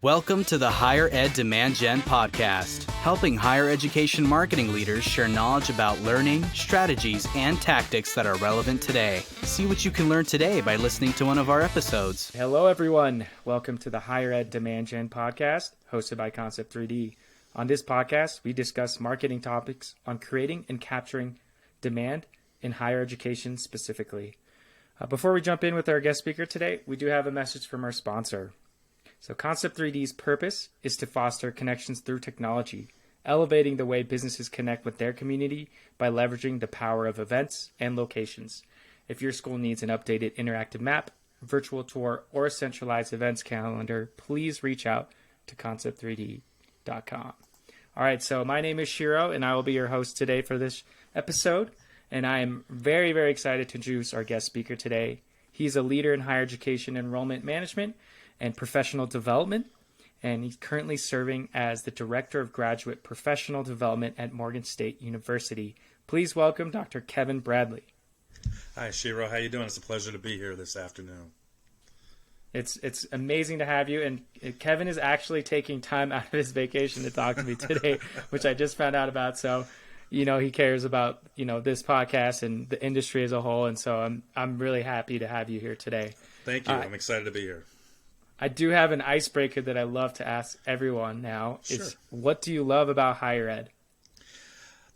Welcome to the Higher Ed Demand Gen podcast, helping higher education marketing leaders share knowledge about learning, strategies, and tactics that are relevant today. See what you can learn today by listening to one of our episodes. Hello, everyone. Welcome to the Higher Ed Demand Gen podcast, hosted by Concept 3D. On this podcast, we discuss marketing topics on creating and capturing demand in higher education specifically. Before we jump in with our guest speaker today, we do have a message from our sponsor. So Concept 3D's purpose is to foster connections through technology, elevating the way businesses connect with their community by leveraging the power of events and locations. If your school needs an updated interactive map, virtual tour, or a centralized events calendar, please reach out to concept3d.com. All right, so my name is Shiro, and I will be your host today for this episode. And I am very, very excited to introduce our guest speaker today. He's a leader in higher education enrollment management and professional development, and he's currently serving as the Director of Graduate Professional Development at Morgan State University. Please welcome Dr. Kevin Bradley. Hi, Shiro. How you doing? It's a pleasure to be here this afternoon. It's amazing to have you, and Kevin is actually taking time out of his vacation to talk to me today, which I just found out about. So, he cares about, this podcast and the industry as a whole, and so I'm really happy to have you here today. Thank you. I'm excited to be here. I do have an icebreaker that I love to ask everyone now. Sure. Is what do you love about higher ed?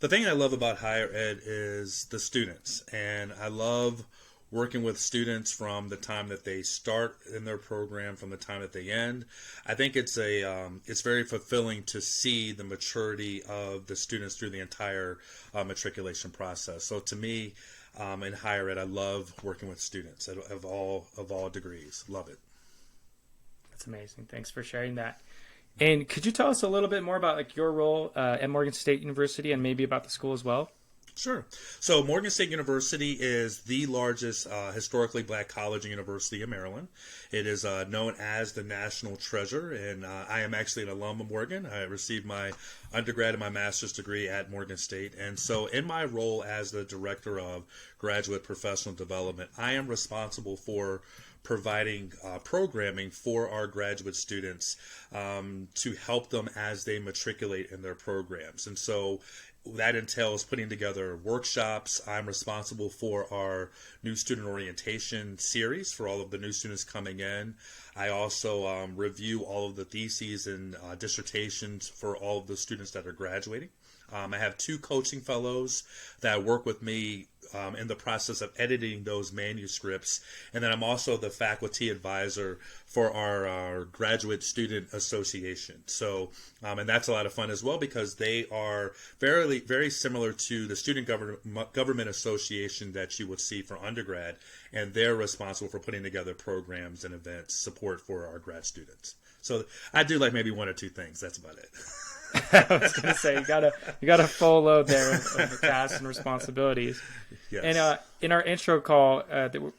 The thing I love about higher ed is the students, and I love working with students from the time that they start in their program, from the time that they end. I think it's very fulfilling to see the maturity of the students through the entire matriculation process. So to me, in higher ed, I love working with students of all degrees. Love it. That's amazing. Thanks for sharing that. And could you tell us a little bit more about your role at Morgan State University and maybe about the school as well? Sure. So Morgan State University is the largest historically black college and university in Maryland. It is known as the National Treasure, and I am actually an alum of Morgan. I received my undergrad and my master's degree at Morgan State. And so in my role as the Director of Graduate Professional Development, I am responsible for providing programming for our graduate students to help them as they matriculate in their programs. And so that entails putting together workshops. I'm responsible for our new student orientation series for all of the new students coming in. I also review all of the theses and dissertations for all of the students that are graduating. I have 2 coaching fellows that work with me in the process of editing those manuscripts. And then I'm also the faculty advisor for our graduate student association. So, and that's a lot of fun as well because they are very, very similar to the student government association that you would see for undergrad. And they're responsible for putting together programs and events, support for our grad students. So I do like maybe 1 or 2 things. That's about it. I was going to say, you got a full load there of the tasks and responsibilities. Yes. And in our intro call,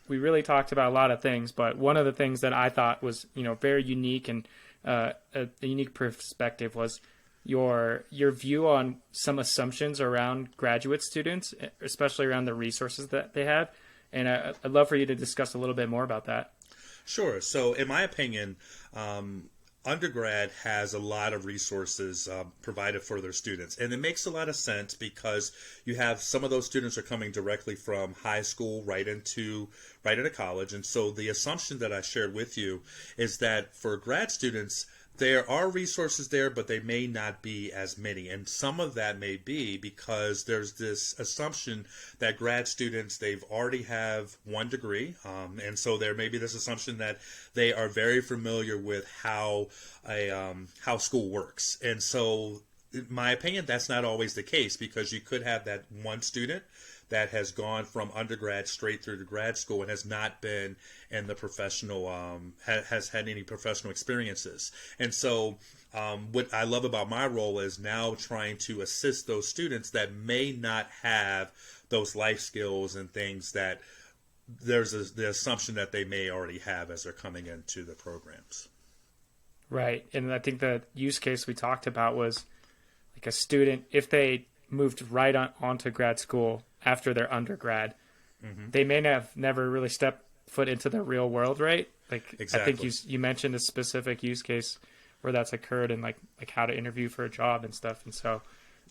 we really talked about a lot of things, but one of the things that I thought was, very unique and a unique perspective was your view on some assumptions around graduate students, especially around the resources that they have. And I'd love for you to discuss a little bit more about that. Sure. So in my opinion, undergrad has a lot of resources provided for their students. And it makes a lot of sense because you have some of those students are coming directly from high school right into college. And so the assumption that I shared with you is that for grad students, there are resources there, but they may not be as many. And some of that may be because there's this assumption that grad students, they've already have 1 degree. And so there may be this assumption that they are very familiar with how school works. And so in my opinion, that's not always the case because you could have that 1 student that has gone from undergrad straight through to grad school and has not been in the professional, has had any professional experiences. And so what I love about my role is now trying to assist those students that may not have those life skills and things that there's the assumption that they may already have as they're coming into the programs. Right. And I think the use case we talked about was like a student, if they moved right onto grad school after their undergrad, they may have never really stepped foot into the real world, right? Like exactly. I think you mentioned a specific use case where that's occurred, and like how to interview for a job and stuff. And so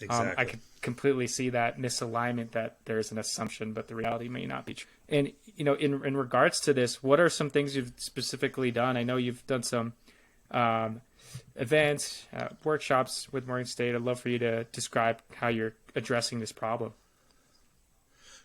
Exactly. I could completely see that misalignment, that there's an assumption, but the reality may not be true. And, in regards to this, what are some things you've specifically done? I know you've done some events, workshops with Morgan State. I'd love for you to describe how you're addressing this problem.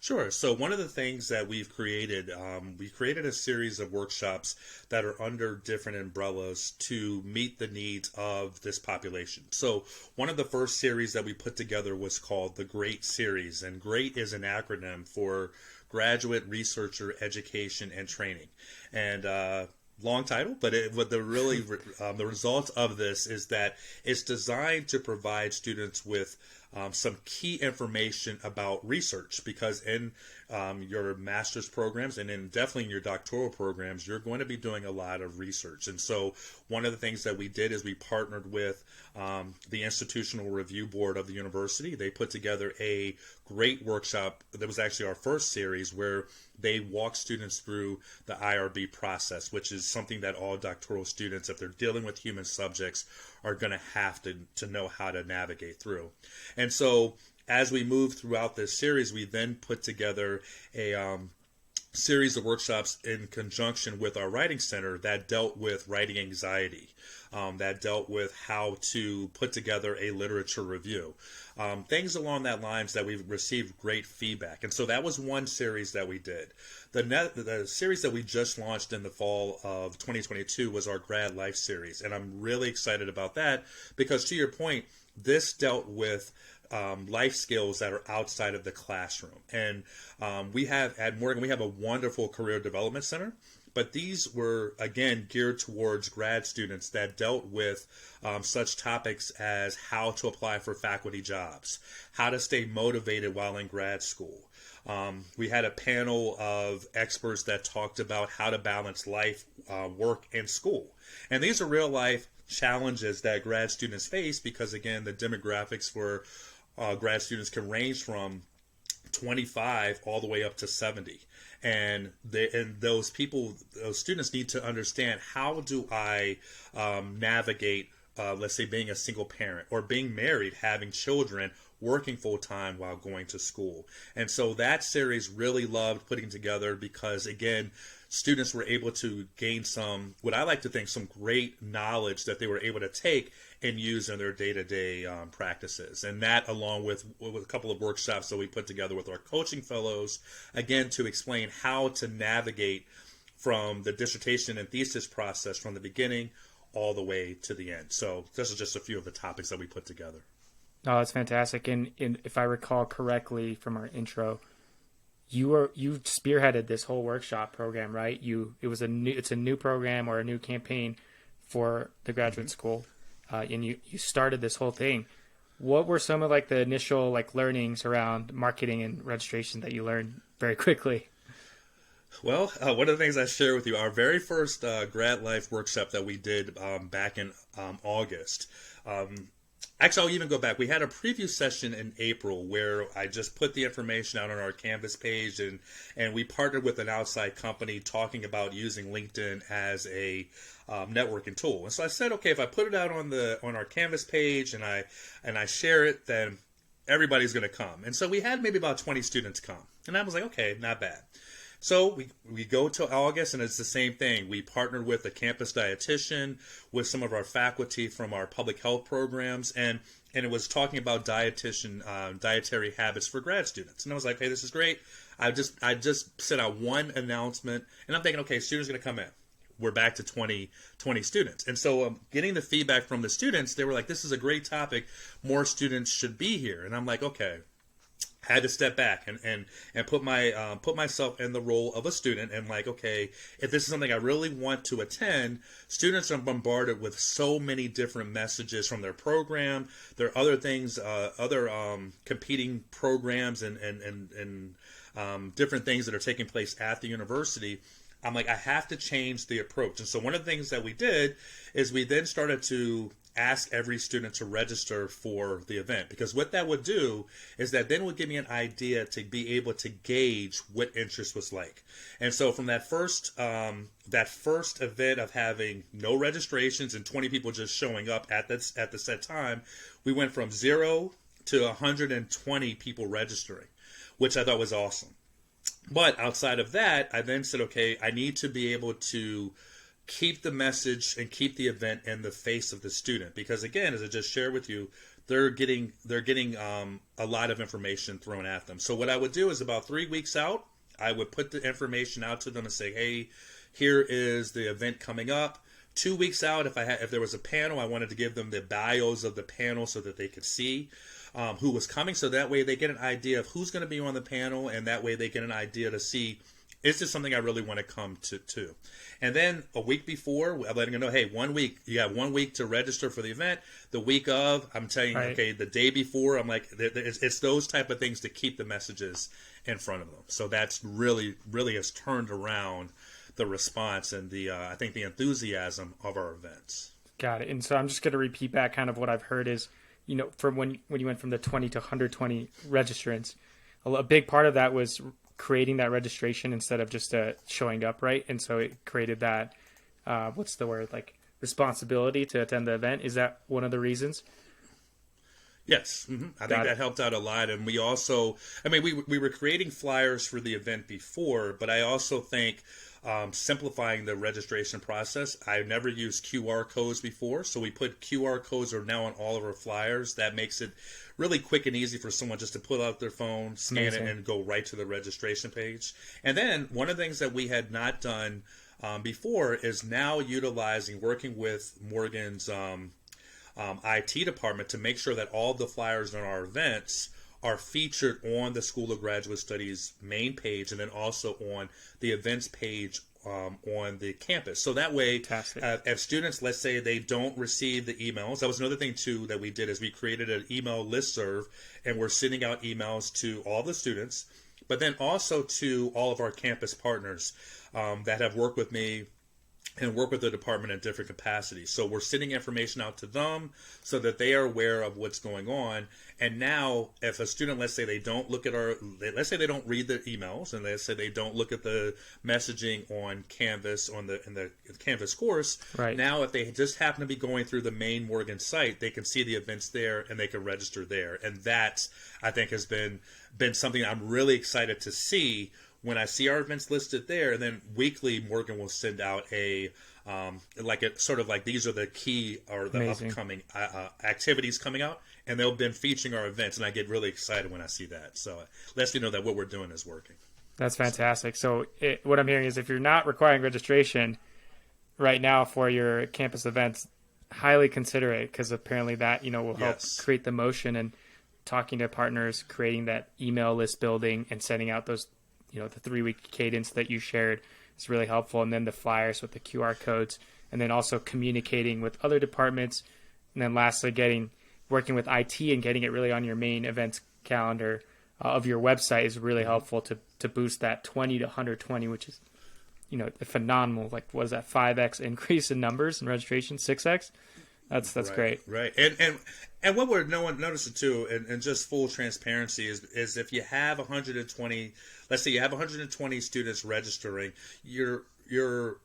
Sure. So one of the things that we created a series of workshops that are under different umbrellas to meet the needs of this population. So one of the first series that we put together was called the GREAT series, and GREAT is an acronym for Graduate Researcher Education and Training. And long title, but the result of this is that it's designed to provide students with some key information about research, because in your master's programs and definitely in your doctoral programs, you're going to be doing a lot of research. And so one of the things that we did is we partnered with the Institutional Review Board of the university. They put together a great workshop that was actually our first series, where they walk students through the IRB process, which is something that all doctoral students, if they're dealing with human subjects, are going to have to know how to navigate through. And so as we move throughout this series, we then put together a series of workshops in conjunction with our writing center that dealt with writing anxiety, that dealt with how to put together a literature review, things along that lines that we've received great feedback. And so that was one series that we did. The series that we just launched in the fall of 2022 was our Grad Life series. And I'm really excited about that because, to your point, this dealt with life skills that are outside of the classroom. And we have at Morgan, we have a wonderful career development center, but these were, again, geared towards grad students that dealt with such topics as how to apply for faculty jobs, how to stay motivated while in grad school. We had a panel of experts that talked about how to balance life, work, and school. And these are real life challenges that grad students face because, again, the demographics for grad students can range from 25 all the way up to 70. And those students need to understand, how do I navigate, let's say, being a single parent or being married, having children, working full time while going to school. And so that series really loved putting together because, again, students were able to gain some, what I like to think, some great knowledge that they were able to take and use in their day-to-day practices. And that, along with a couple of workshops that we put together with our coaching fellows, again, to explain how to navigate from the dissertation and thesis process from the beginning all the way to the end. So this is just a few of the topics that we put together. Oh, that's fantastic. And if I recall correctly from our intro, you spearheaded this whole workshop program, right? It's a new program or a new campaign for the graduate school, and you started this whole thing. What were some of the initial learnings around marketing and registration that you learned very quickly? Well, one of the things I share with you, our very first Grad Life workshop that we did back in August. Actually, I'll even go back. We had a preview session in April where I just put the information out on our Canvas page, and we partnered with an outside company talking about using LinkedIn as a networking tool. And so I said, okay, if I put it out on our Canvas page and I share it, then everybody's going to come. And so we had maybe about 20 students come, and I was like, okay, not bad. So we go to August, and it's the same thing. We partnered with a campus dietitian, with some of our faculty from our public health programs, and it was talking about dietary habits for grad students. And I was like, hey, this is great. I just sent out one announcement, and I'm thinking, okay, students are going to come in. We're back to 20 students. And so getting the feedback from the students, they were like, this is a great topic. More students should be here. And I'm like, okay. Had to step back and put myself in the role of a student and okay, if this is something I really want to attend, students are bombarded with so many different messages from their program. There are other things, competing programs and different things that are taking place at the university. I'm like, I have to change the approach. And so one of the things that we did is we then started to ask every student to register for the event, because what that would do is that then would give me an idea to be able to gauge what interest was like. And so from that first event of having no registrations and 20 people just showing up at the set time, we went from 0 to 120 people registering, which I thought was awesome. But outside of that, I then said, okay, I need to be able to keep the message and keep the event in the face of the student, because again, as I just shared with you, they're getting a lot of information thrown at them. So what I would do is about 3 weeks out, I would put the information out to them and say, hey, here is the event coming up. 2 weeks out, if there was a panel, I wanted to give them the bios of the panel so that they could see who was coming, so that way they get an idea of who's going to be on the panel, and that way they get an idea to see, is this something I really want to come to? And then a week before, I'm letting them know, hey, 1 week, you have 1 week to register for the event. The week of, I'm telling you, Right. okay, the day before, I'm like, it's those type of things to keep the messages in front of them. So that's really has turned around the response and I think the enthusiasm of our events. Got it. And so I'm just going to repeat back kind of what I've heard is, from when you went from the 20 to 120 registrants, a big part of that was creating that registration instead of just showing up, right? And so it created that, what's the word, like responsibility to attend the event. Is that one of the reasons? Yes, I think that helped out a lot. And we also, we were creating flyers for the event before, but I also think simplifying the registration process. I've never used QR codes before, so we put QR codes are now on all of our flyers. That makes it really quick and easy for someone just to pull out their phone, scan it, and go right to the registration page. And then one of the things that we had not done before is now working with Morgan's IT department to make sure that all the flyers on our events are featured on the School of Graduate Studies main page, and then also on the events page on the campus. So that way, if students, let's say they don't receive the emails, that was another thing too that we did, is we created an email listserv, and we're sending out emails to all the students, but then also to all of our campus partners that have worked with me and work with the department in different capacities. So we're sending information out to them so that they are aware of what's going on. And now, if a student, let's say they don't look at let's say they don't read the emails, and let's say they don't look at the messaging on Canvas, in the Canvas course, right. Now if they just happen to be going through the main Morgan site, they can see the events there and they can register there. And that, I think, has been something I'm really excited to see when I see our events listed there. And then weekly, Morgan will send out these are the key or the Amazing. Upcoming activities coming out, and they'll been featuring our events, and I get really excited when I see that. So it lets me know that what we're doing is working. That's fantastic. So what I'm hearing is, if you're not requiring registration right now for your campus events, highly consider it, because apparently that will help create the motion, and talking to partners, creating that email list building, and sending out those the 3-week cadence that you shared is really helpful. And then the flyers with the QR codes, and then also communicating with other departments. And then lastly, working with IT and getting it really on your main events calendar of your website is really helpful to boost that 20 to 120, which is, a phenomenal, 5x increase in numbers and registration, 6x. That's right, great. Right. And what we're noticing too, and just full transparency, is if you have 120, let's say you have 120 students registering, your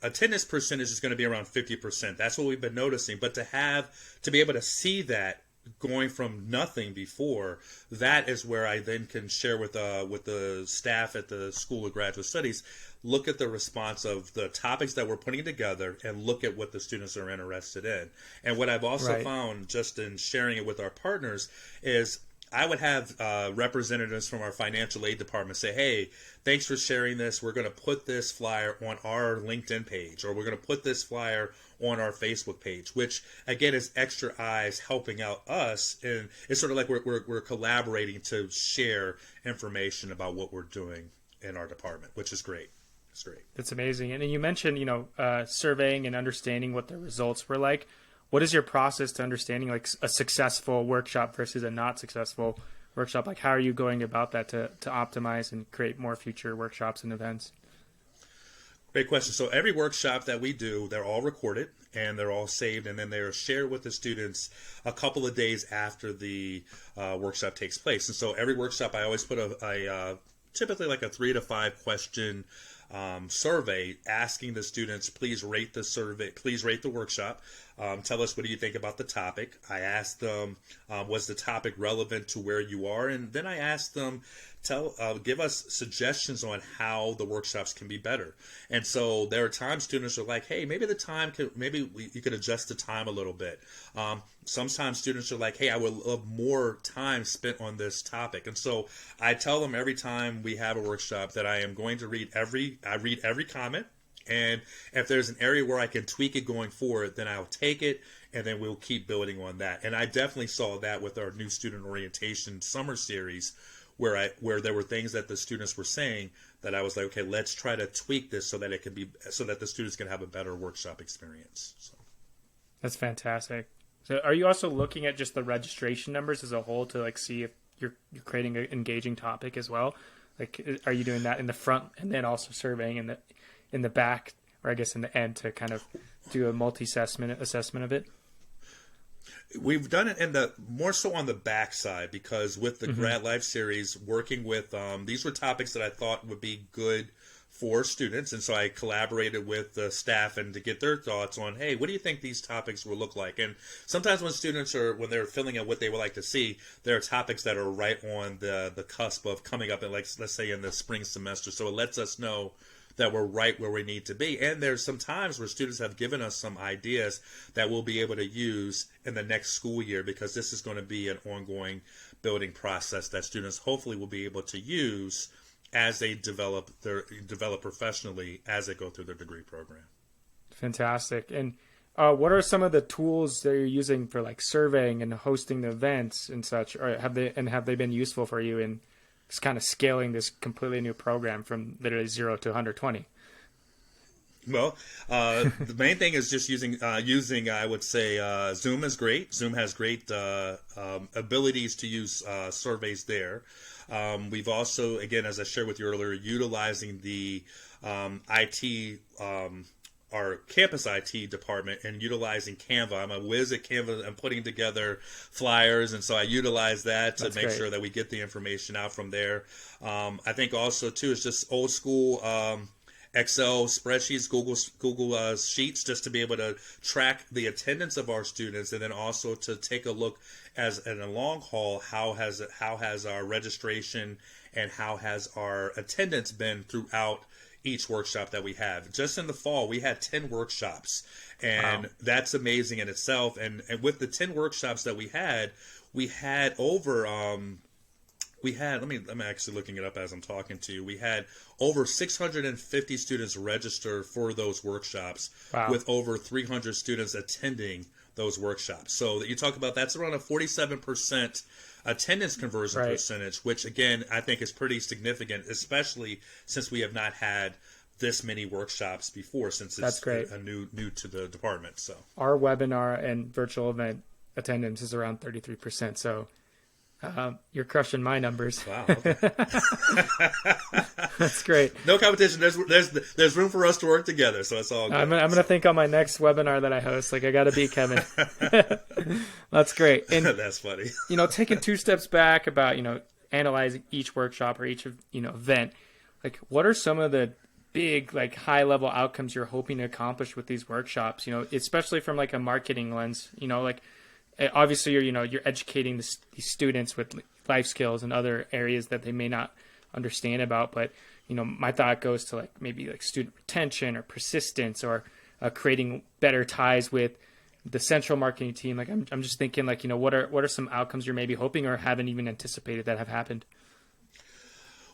attendance percentage is going to be around 50%. That's what we've been noticing. But to be able to see that going from nothing before, that is where I then can share with the staff at the School of Graduate Studies, look at the response of the topics that we're putting together and look at what the students are interested in. And what I've also found, just in sharing it with our partners, is I would have representatives from our financial aid department say, hey, thanks for sharing this. We're going to put this flyer on our LinkedIn page, or we're going to put this flyer on our Facebook page, which again is extra eyes helping out us. And it's sort of like we're collaborating to share information about what we're doing in our department, which is great. It's great. That's amazing. And you mentioned, surveying and understanding what the results were like. What is your process to understanding a successful workshop versus a not successful workshop? How are you going about that to optimize and create more future workshops and events? Great question. So every workshop that we do, they're all recorded, and they're all saved, and then they're shared with the students a couple of days after the workshop takes place. And so every workshop, I always put a typically like a 3 to 5 question survey asking the students, please rate the survey, please rate the workshop. Tell us, what do you think about the topic? I asked them, was the topic relevant to where you are? And then I asked them, give us suggestions on how the workshops can be better. And so there are times students are like, hey, maybe you could adjust the time a little bit. Sometimes students are like, hey, I would love more time spent on this topic. And so I tell them every time we have a workshop that I am going to read every comment. And if there's an area where I can tweak it going forward, then I'll take it, and then we'll keep building on that. And I definitely saw that with our new student orientation summer series, where there were things that the students were saying that I was like, okay, let's try to tweak this so that the students can have a better workshop experience. So. That's fantastic. So are you also looking at just the registration numbers as a whole to like see if you're creating an engaging topic as well? Like, are you doing that in the front and then also surveying in the back, or I guess in the end, to kind of do a assessment of it? We've done it more so on the back side, because with the Grad Life series, working with these were topics that I thought would be good for students, and so I collaborated with the staff and to get their thoughts on, hey, what do you think these topics will look like? And sometimes when they're filling out what they would like to see, there are topics that are right on the cusp of coming up, in, like, let's say in the spring semester. So it lets us know that we're right where we need to be. And there's some times where students have given us some ideas that we'll be able to use in the next school year, because this is going to be an ongoing building process that students hopefully will be able to use as they develop professionally as they go through their degree program. Fantastic. And what are some of the tools that you're using for like surveying and hosting the events and such? Or have they been useful for you in just kind of scaling this completely new program from literally 0 to 120? Well, the main thing is just using, I would say, Zoom is great. Zoom has great abilities to use surveys there. We've also, again, as I shared with you earlier, utilizing the IT, our campus IT department, and utilizing Canva. I'm a whiz at Canva. I'm putting together flyers, and so I utilize that to make sure that we get the information out from there. I think also, too, it's just old school Excel spreadsheets, Google Sheets, just to be able to track the attendance of our students, and then also to take a look as in a long haul, how has our registration and how has our attendance been throughout each workshop that we have. Just in the fall, we had 10 workshops, and that's amazing in itself. And with the 10 workshops that we had over I'm actually looking it up as I'm talking to you. We had over 650 students register for those workshops, with over 300 students attending those workshops. So that you talk about, that's around a 47% attendance conversion percentage, which again, I think is pretty significant, especially since we have not had this many workshops before, since it's new to the department. So our webinar and virtual event attendance is around 33%. So you're crushing my numbers. Wow. Okay. That's great. No competition. There's room for us to work together, so it's all good. I'm gonna think on my next webinar that I host. Like, I got to beat Kevin. That's great. And that's funny. Taking 2 steps back about analyzing each workshop or each event. Like, what are some of the big, like, high level outcomes you're hoping to accomplish with these workshops? Especially from like a marketing lens. Obviously you're educating these students with life skills and other areas that they may not understand about, but my thought goes to like maybe like student retention or persistence, or creating better ties with the central marketing team. Like, I'm just thinking, like, what are some outcomes you're maybe hoping or haven't even anticipated that have happened?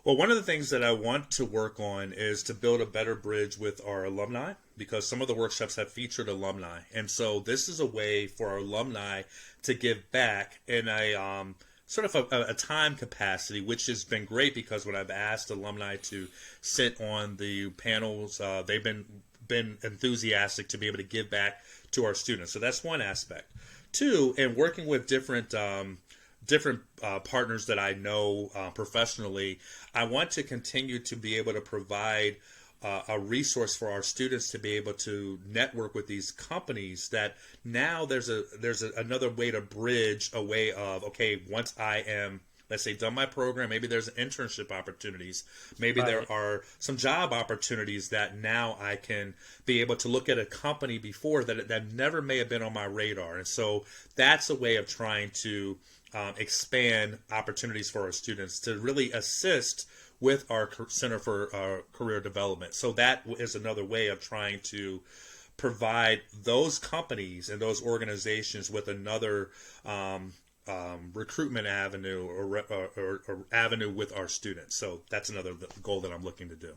Well, one of the things that I want to work on is to build a better bridge with our alumni, because some of the workshops have featured alumni. And so this is a way for our alumni to give back in a sort of a time capacity, which has been great, because when I've asked alumni to sit on the panels, they've been enthusiastic to be able to give back to our students. So that's one aspect. Two, in working with different partners that I know professionally, I want to continue to be able to provide a resource for our students to be able to network with these companies. That now there's another way to bridge a way of, okay, once I am, let's say, done my program, maybe there's internship opportunities, maybe there are some job opportunities that now I can be able to look at a company before that never may have been on my radar. And so that's a way of trying to expand opportunities for our students to really assist with our Center for Career Development. So that is another way of trying to provide those companies and those organizations with another recruitment avenue or avenue with our students. So that's another goal that I'm looking to do.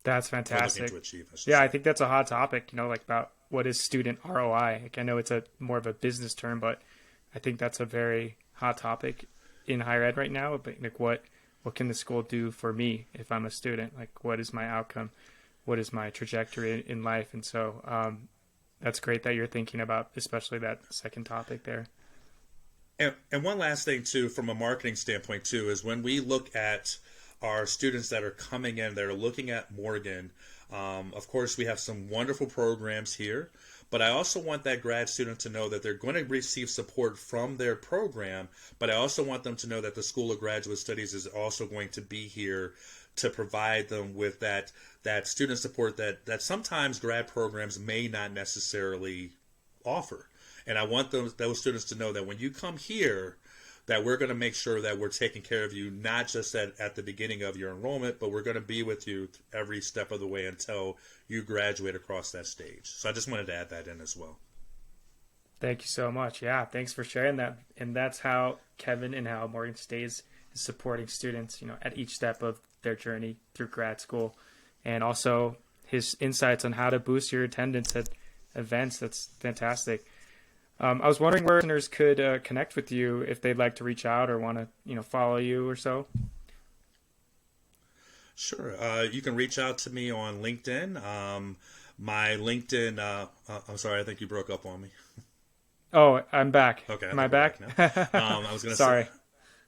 That's fantastic. Looking to achieve, yeah, I think that's a hot topic, like about what is student ROI. Like, I know it's more of a business term, but I think that's a very hot topic in higher ed right now. But like, what can the school do for me if I'm a student? Like, what is my outcome? What is my trajectory in life? And so that's great that you're thinking about, especially that second topic there. And one last thing, too, from a marketing standpoint, too, is when we look at our students that are coming in, they're looking at Morgan. Of course, we have some wonderful programs here, but I also want that grad student to know that they're going to receive support from their program, but I also want them to know that the School of Graduate Studies is also going to be here to provide them with that student support that sometimes grad programs may not necessarily offer. And I want those students to know that when you come here, that we're going to make sure that we're taking care of you, not just at the beginning of your enrollment, but we're going to be with you every step of the way until you graduate across that stage. So I just wanted to add that in as well. Thank you so much. Yeah, thanks for sharing that. And that's how Kevin and how Morgan State is supporting students, at each step of their journey through grad school. And also his insights on how to boost your attendance at events. That's fantastic. I was wondering where listeners could connect with you if they'd like to reach out or want to, follow you or so. Sure. You can reach out to me on LinkedIn. My LinkedIn, I'm sorry, I think you broke up on me. Oh, I'm back. Okay. Am I back? Now. I was going to Sorry. Say,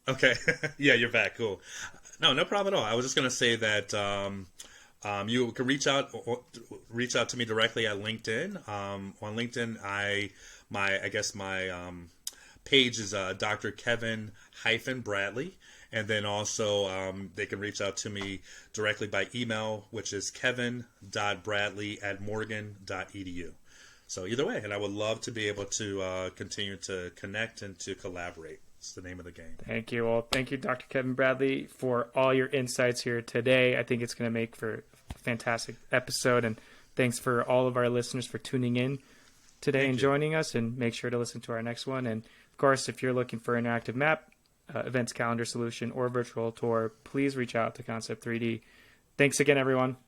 okay. Yeah, you're back. Cool. No problem at all. I was just going to say that you can reach out to me directly at LinkedIn. On LinkedIn, my page is Dr. Kevin-Bradley. And then also they can reach out to me directly by email, which is kevin.bradley@morgan.edu. So either way, and I would love to be able to continue to connect and to collaborate. It's the name of the game. Thank you. Well, thank you, Dr. Kevin Bradley, for all your insights here today. I think it's going to make for a fantastic episode. And thanks for all of our listeners for tuning in today and joining us. And make sure to listen to our next one. And of course, if you're looking for an interactive map, events calendar solution, or virtual tour, please reach out to Concept 3D. Thanks again, everyone.